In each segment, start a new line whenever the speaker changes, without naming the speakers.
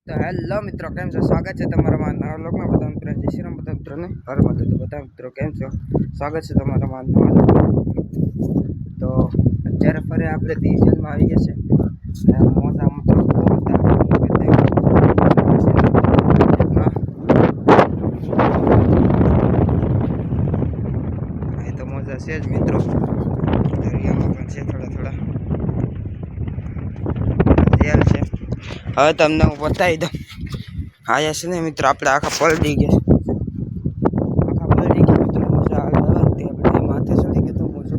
તો હેલો મિત્રો, કેમ છો? સ્વાગત છે તમારા નવા લોકમાં. બધા મિત્રો જય શ્રી રામ. બધા મિત્રોને હર મદદ. બધા મિત્રો કેમ છો? સ્વાગત છે તમારા નવા લોકમાં. તો અત્યારે ફરી આપણે ડિવિઝનમાં આવી ગયા છે. મોજા મિત્રો તો મોજા છે જ મિત્રો. દરિયામાં પણ છે થોડા થોડા જેલ છે. હવે તમને હું બતાવી દઉં. આયા છે ને મિત્રો, આપણે આખા પલટી ગયા. મિત્રો મજા આવે આપણે માથે ચડી ગયો તો મોજો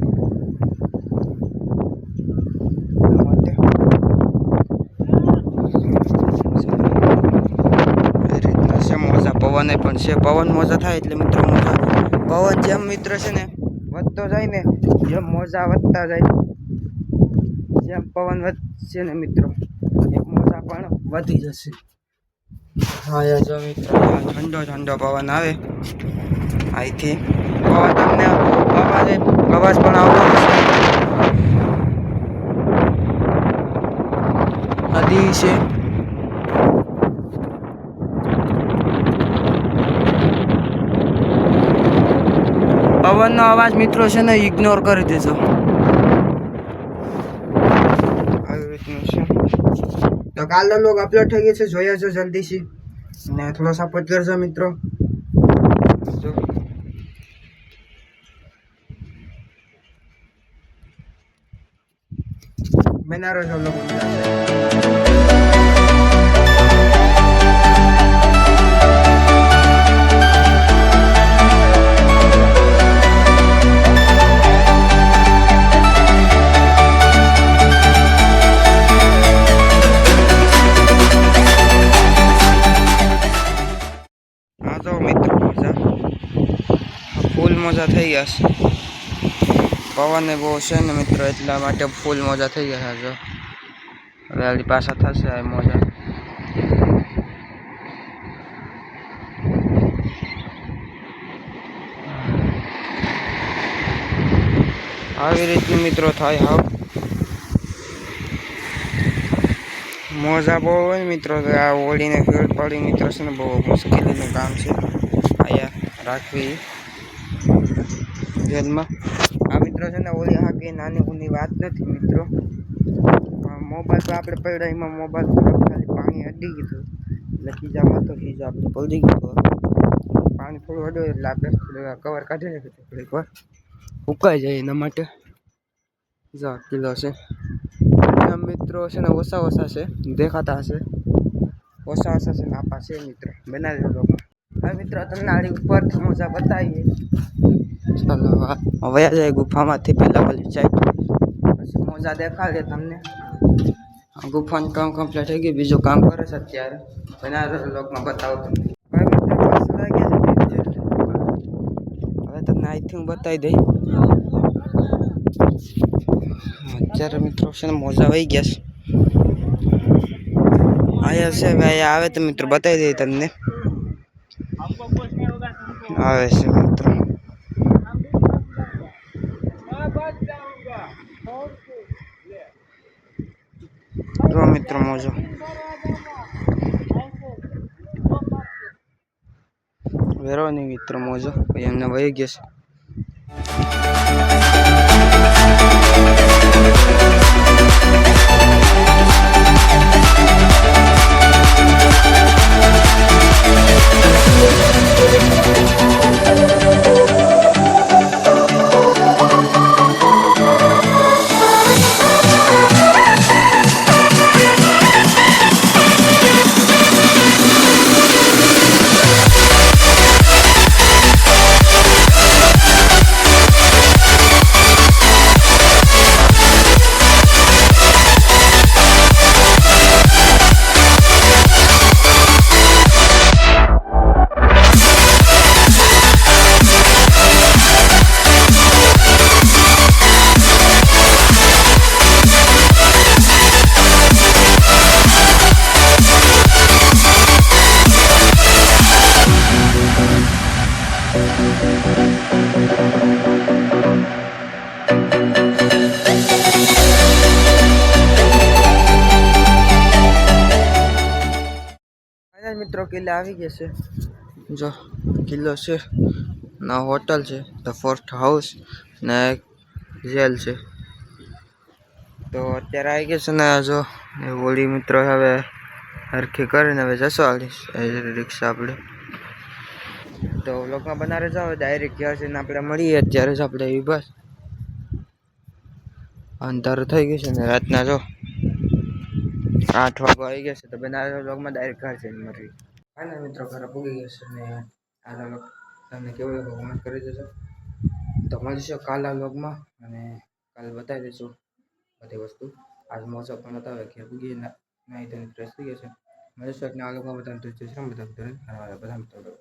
એ રીતના છે મોજા. પવન પણ છે. પવન મોજા થાય એટલે મિત્રો મોજા પવન જેમ મિત્ર છે ને વધતો જાય ને, જેમ મોજા વધતા જાય, જેમ પવન વધશે ને મિત્રો એમ મોજા પણ વધી જશે. હા જો મિત્રો, ઠંડો ઠંડો પવન આવે અહીંથી. તમને અવાજ પણ આવતો હશે. નદી છે. પવનનો અવાજ મિત્રો છે ને ઇગ્નોર કરી દેજો. આવી રીતનું છે. તો કાલનો લોગ અપલોડ થઈ ગયો છે, જોયા છો જલ્દીથી ને થોડો સપોર્ટ કરજો મિત્રો. જો બનારો છો લોકો. ફૂલ મોજા થઈ ગયા છે. પવન બહુ છે ને મિત્રો, એટલા માટે ફૂલ મોજા થઈ ગયા છે. જો હવે આલી પાછા થશે આ મોજા. આવી રીતની મિત્રો થાય. હા, મોજા બહુ હોય મિત્રો તો આ ઓળીને ફેર પડી મિત્રો છે ને બહુ મુશ્કેલીનું કામ છે અહીંયા રાખવી જેલમાં. આ મિત્રો છે ને ઓલી હાકી નાની ઊની વાત નથી મિત્રો. મોબાઈલ તો આપણે પડ્યા, એમાં મોબાઈલ ખાલી પાણી અડી ગયું એટલે ખીજામાં તો ખીજા આપણે પડી ગયું. પાણી થોડું અડ્યું એટલે આપણે કવર કાઢી નાખ્યું થોડીક વાર ઉકાઈ જાય એના માટે. જો કિલો છે મિત્રો છે ને ઓછા છે, દેખાતા હશે ઓછા છે ને આપા છે મિત્રો. બનાવી દો લોકો. હવે મિત્રો તમને આડી ઉપર મોજા બતાવીએ. ચાલો હવે જાય ગુફામાંથી પહેલાં ઓલી જાય પછી મોજા દેખાડે તમને. ગુફાનું કામ કમ્પ્લીટ થઈ ગયું, બીજું કામ કરે છે અત્યારે. બનાવી લોકમાં બતાવો તમને. હવે મિત્રો બસ લાગ્યા છે. હવે તમને અહીંથી હું બતાવી દઈ. અત્યારે મિત્રો છે ને મોજા વહી ગયા છે. આયા છે હવે અહીંયા આવે તો મિત્રો બતાવી દઈએ તમને. આવે છે મિત્રો. જો મિત્રો મોજો વેરો નહીં મિત્રો મોજો એમને વહી ગયા છે. ફાઇનલ મિત્રો કિલ્લા આવી ગયા છે. જો કિલ્લો છે ના હોટલ છે ધ ફોર્ટ હાઉસ ને જેલ છે. તો અત્યારે આવી ગયા છે ને જો હોળી મિત્રો હવે હરખી કરીને હવે જશો રિક્ષા આપણે. તો વ્લોગમાં બનારે જાઓ ડાયરેક્ટ ગયા છે ને આપણે મળીએ અત્યારે જ આપણે એવી બસ અંધારું થઈ ગયું છે ને રાતના જો 8 વાગો આવી ગયા છે. તો બનારે વ્લોગમાં ડાયરેક્ટ ઘર જઈને મળીએ. હા મિત્રો ઘરે પૂગી ગયા છે ને આ વ્લોગ તમને કેવો લાગ્યો કોમેન્ટ કરી દેજો. તો મળીશું કાલના વ્લોગમાં અને કાલે બતાવી દઈશું બધી વસ્તુ. આજ મોસમ પણ બતાવે કે પૂગી નાઈ તો ફ્રેશ થઈ ગયા છે. મળીશું એક ના વ્લોગમાં બતાવી દઈશું બધા મિત્રો.